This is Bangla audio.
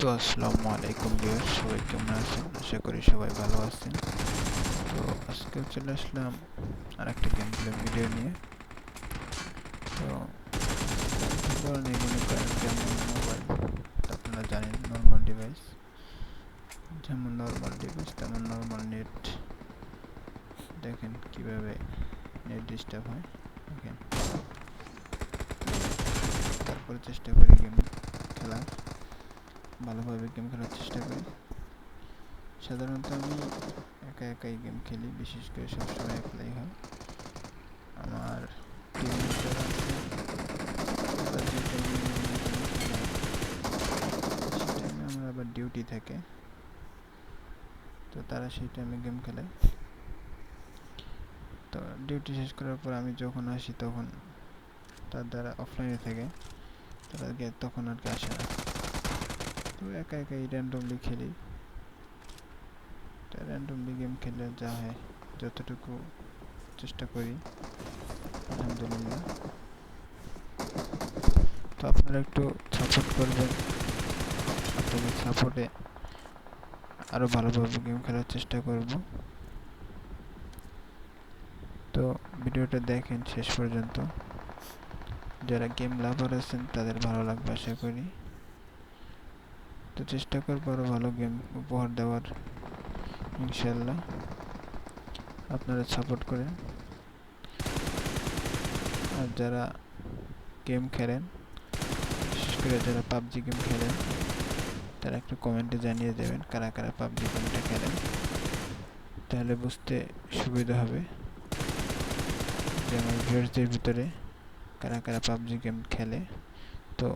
তো আসসালামু আলাইকুম ভিউয়ার্স, সবাই কেমন আছেন? আশা করি সবাই ভালো আছেন। তো আজকে চলে আসলাম আর একটা গেম প্লে ভিডিও নিয়ে। তো ধরনের মনে করেন যেমন মোবাইল, আপনারা জানেন নর্মাল ডিভাইস, তেমন নর্মাল নেট। দেখেন কিভাবে নেট ডিস্টার্ব হয়। দেখেন, তারপরে চেষ্টা করি গেম খেলার, ভালোভাবে গেম খেলার চেষ্টা করি। সাধারণত আমি একা একাই গেম খেলি, বিশেষ করে সবসময় একলাই হয়। আমার টিমমেট যারা আছে তারা যে টাইমে খেলে সেই টাইমে আমার আবার ডিউটি থাকে, তো তারা সেই টাইমে গেম খেলে। তো ডিউটি শেষ করার পর আমি যখন আসি তখন তার দ্বারা অফলাইনে থাকে, তাদেরকে তখন আর কি আসে না। তো একা একাই র্যান্ডমলি খেলি। তো র্যান্ডমলি গেম খেলে যা হয়, যতটুকু চেষ্টা করি আলহামদুলিল্লাহ। তো আপনারা একটু সাপোর্ট করবেন, আপনাদের সাপোর্টে আরও ভালোভাবে গেম খেলার চেষ্টা করব। তো ভিডিওটা দেখেন শেষ পর্যন্ত, যারা গেম লাভার আছেন তাদের ভালো লাগবে আশা করি। তো চেষ্টা করবো আরও ভালো গেম উপহার দেওয়ার ইনশাল্লাহ। আপনারা সাপোর্ট করেন। আর যারা গেম খেলেন, বিশেষ করে যারা পাবজি গেম খেলেন, তারা একটু কমেন্টে জানিয়ে দেবেন কারা কারা পাবজি গেমটা খেলেন, তাহলে বুঝতে সুবিধা হবে যে আমার ভিউয়ার্সদের ভিতরে কারা কারা পাবজি গেম খেলে। তো